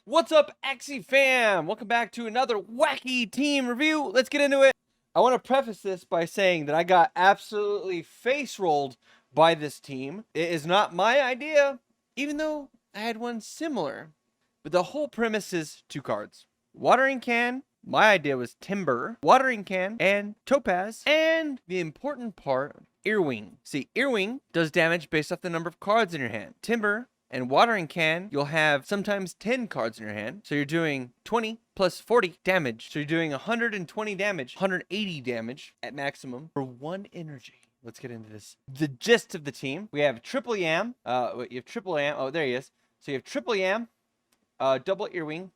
What's up, Axie fam? Welcome back to another wacky team review. Let's get into it. I want to preface this by saying that I got absolutely face rolled by this team. It is not my idea, even though I had one similar. But the whole premise is 2 cards. Watering Can. My idea was Timber, Watering Can, and Topaz. And the important part, Earwing. See, Earwing does damage based off the number of cards in your hand. Timber and Watering Can, you'll have sometimes 10 cards in your hand. So you're doing 20 plus 40 damage. So you're doing 120 damage, 180 damage at maximum for 1 energy. Let's get into this. The gist of the team. We have Triple Yam. You have Triple Yam. Oh, there he is. So you have Triple Yam, double Earwing,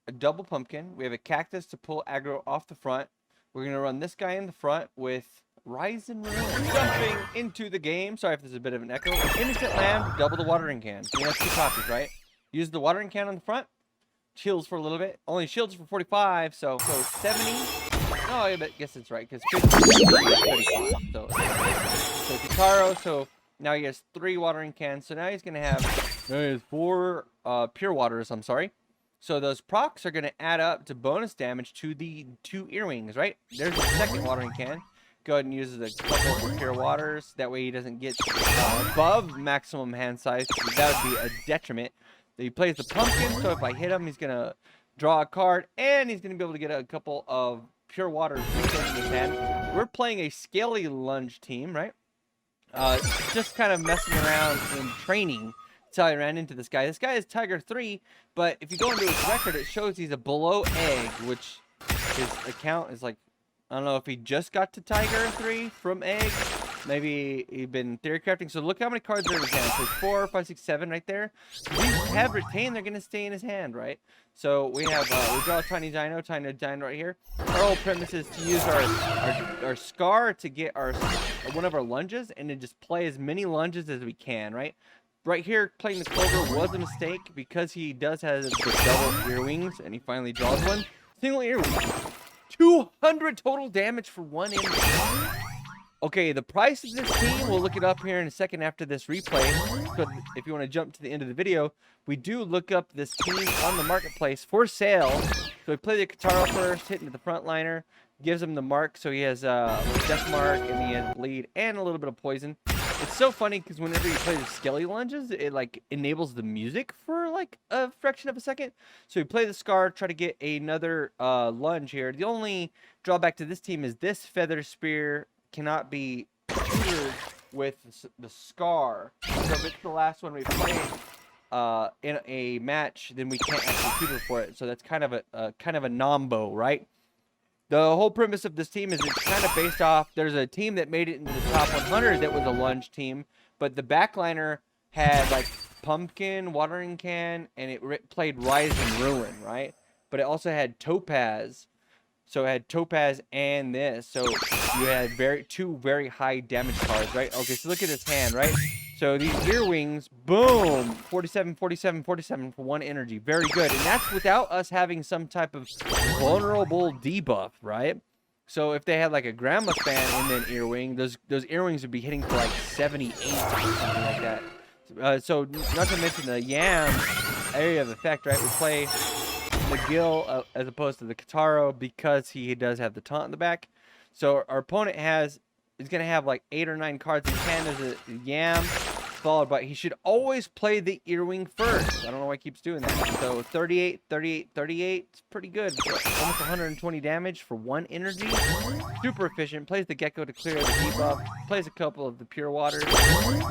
a double Pumpkin. We have a Cactus to pull aggro off the front. We're going to run this guy in the front with Rise and Ruin. Jumping into the game. Sorry if there's a bit of an echo. Innocent Lamb, double the Watering Can. So that's 2 copies, right? Use the Watering Can on the front. Shields for a little bit. Only shields for 45, so 70. Oh, I guess it's right, because 50 is 35. So Kitaro, so now he has 3 Watering Cans. So now he's going to have 4 Pure Waters, I'm sorry. So those procs are going to add up to bonus damage to the 2 Earwings, right? There's the second Watering Can. Go ahead and use a couple of the Pure Waters. That way he doesn't get above maximum hand size. That would be a detriment. He plays the Pumpkin, so if I hit him, he's going to draw a card, and he's going to be able to get a couple of Pure Waters in his hand. We're playing a Scaly Lunge team, right? Just kind of messing around in training. That's how I ran into this guy. This guy is Tiger 3, but if you go into his record, it shows he's a below egg, which his account is like, I don't know if he just got to Tiger 3 from egg. Maybe he'd been theory crafting. So look how many cards are in his hand. So 4, 5, 6, 7 right there. If these have retained, they're going to stay in his hand, right? So we have, we draw a Tiny Dino right here. Our whole premise is to use our Scar to get one of our lunges and then just play as many lunges as we can, right? Right here, playing the Clover was a mistake because he does have the double Earwings, and he finally draws one. Single Earwing. 200 total damage for 1 energy. Okay, the price of this team, we'll look it up here in a second after this replay. So if you want to jump to the end of the video, we do look up this team on the marketplace for sale. So we play the Kitaro first, hitting the front liner, gives him the mark. So he has Death Mark, and he has Bleed, and a little bit of Poison. It's so funny because whenever you play the Skelly Lunges, it like enables the music for like a fraction of a second. So you play the Scar, try to get another lunge here. The only drawback to this team is this Feather Spear cannot be tutored with the Scar. So if it's the last one we play in a match, then we can't actually tutor for it. So that's kind of a nombo, right? The whole premise of this team is it's kind of based off, there's a team that made it into the top 100 that was a lunge team, but the backliner had like Pumpkin, Watering Can, and it played Rise and Ruin, right? But it also had Topaz. So it had Topaz and this. So you had 2 very high damage cards, right? Okay, so look at this hand, right? So these Earwings, boom, 47, 47, 47 for 1 energy. Very good. And that's without us having some type of vulnerable debuff, right? So if they had like a Grandma Fan and then Earwing, those Earwings would be hitting for like 78 or something like that. So not to mention the Yam area of effect, right? We play McGill as opposed to the Kitaro because he does have the taunt in the back. So our opponent is going to have like 8 or 9 cards in his hand. There's a Yam followed by, he should always play the Earwing first. I don't know why he keeps doing that. So 38, 38, 38. It's pretty good. So almost 120 damage for 1 energy. Super efficient. Plays the Gecko to clear the debuff. Plays a couple of the Pure Waters.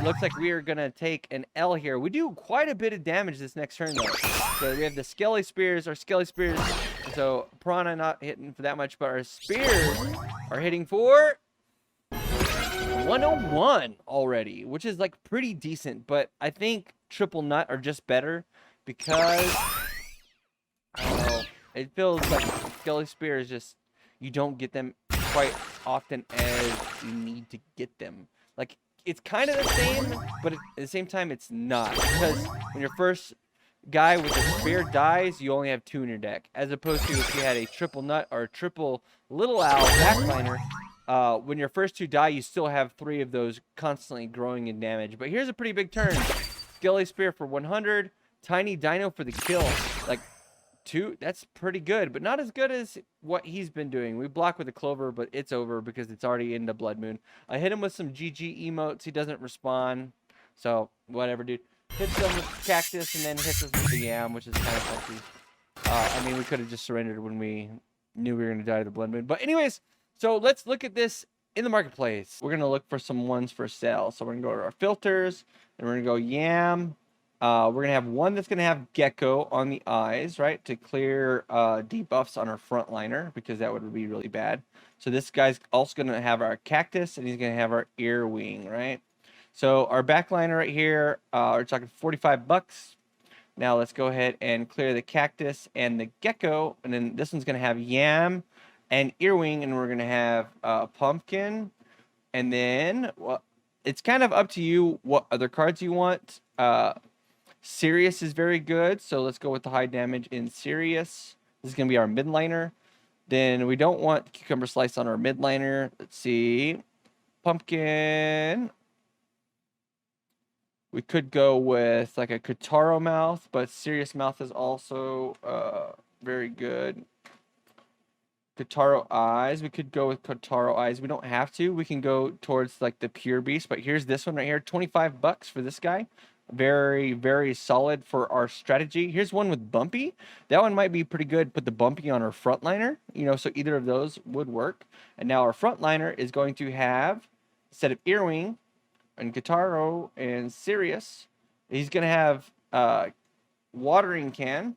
Looks like we are going to take an L here. We do quite a bit of damage this next turn, though. So we have the Skelly Spears. Our Skelly Spears. So Piranha not hitting for that much, but our Spears are hitting for 101 already, which is like pretty decent. But I think Triple Nut are just better because, I don't know, it feels like Skelly Spear is just, you don't get them quite often as you need to get them. Like, it's kind of the same, but at the same time it's not, because when your first guy with a spear dies, you only have 2 in your deck, as opposed to if you had a Triple Nut or a Triple Little Owl backliner. When your first 2 die, you still have 3 of those constantly growing in damage. But here's a pretty big turn. Skelly Spear for 100. Tiny Dino for the kill. Like, 2. That's pretty good, but not as good as what he's been doing. We block with a clover, but it's over because it's already into Blood Moon. I hit him with some GG emotes. He doesn't respond. So, whatever, dude. Hits him with cactus and then hits us with the yam, which is kind of funky. I mean, we could have just surrendered when we knew we were going to die to the Blood Moon. But anyways, so let's look at this in the marketplace. We're going to look for some ones for sale. So we're going to go to our filters, and we're going to go yam. We're going to have one that's going to have gecko on the eyes, right, to clear debuffs on our frontliner, because that would be really bad. So this guy's also going to have our cactus, and he's going to have our earwing, right? So our backliner right here, we're talking 45 bucks. Now let's go ahead and clear the cactus and the gecko, and then this one's going to have yam and earwing, and we're going to have pumpkin, and then, well, it's kind of up to you what other cards you want. Sirius is very good, so let's go with the high damage in Sirius. This is going to be our midliner. Then we don't want Cucumber Slice on our midliner. Let's see. Pumpkin. We could go with like a Kotaro mouth, but Sirius mouth is also very good. Kotaro eyes. We could go with Kotaro eyes. We don't have to. We can go towards like the pure beast, but here's this one right here. 25 bucks for this guy. Very, very solid for our strategy. Here's one with Bumpy. That one might be pretty good. Put the Bumpy on our frontliner, you know, so either of those would work. And now our frontliner is going to have, instead of Earwing and Kotaro and Sirius, he's going to have Watering Can,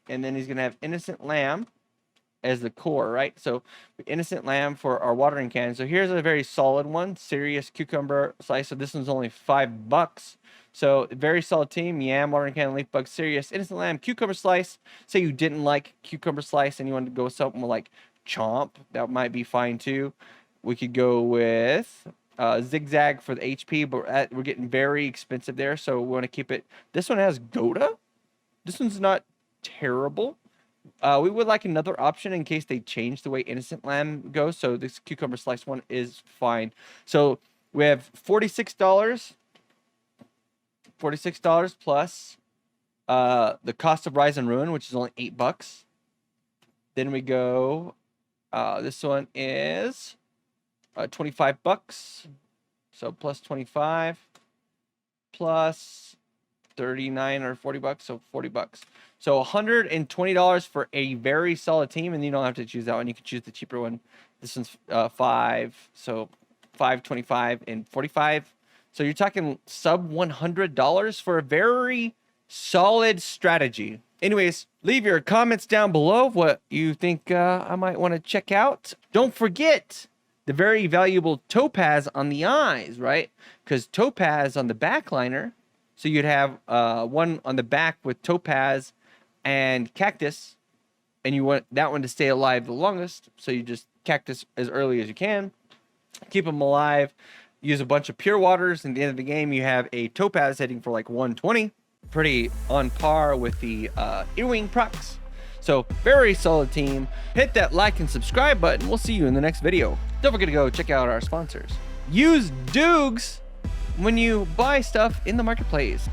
and then he's going to have Innocent Lamb as the core, right? So Innocent Lamb for our Watering Can. So here's a very solid one, Sirius Cucumber Slice. So this one's only $5. So very solid team. Yam, Watering Can, Leaf Bug, Sirius, Innocent Lamb, Cucumber Slice. Say you didn't like Cucumber Slice and you wanted to go with something like Chomp, that might be fine too. We could go with Zigzag for the HP, but we're getting very expensive there, so we want to keep it. This one has Goda. This one's not terrible. We would like another option in case they change the way Innocent Lamb goes. So this Cucumber Slice one is fine. So we have $46. $46 plus the cost of Rise and Ruin, which is only $8. Then we go. This one is 25 bucks. So plus 25 plus 39 or 40 bucks. So 40 bucks. So $120 for a very solid team, and you don't have to choose that one. You can choose the cheaper one. This one's 5, so $5.25 and 45. So you're talking sub $100 for a very solid strategy. Anyways, leave your comments down below of what you think I might want to check out. Don't forget the very valuable topaz on the eyes, right? Because topaz on the backliner. So you'd have one on the back with topaz and cactus, and you want that one to stay alive the longest. So you just cactus as early as you can, keep them alive, use a bunch of pure waters, and at the end of the game you have a topaz hitting for like 120, pretty on par with the Earwing procs. So very solid team. Hit that like and subscribe button. We'll see you in the next video. Don't forget to go check out our sponsors. Use Dewgs when you buy stuff in the marketplace.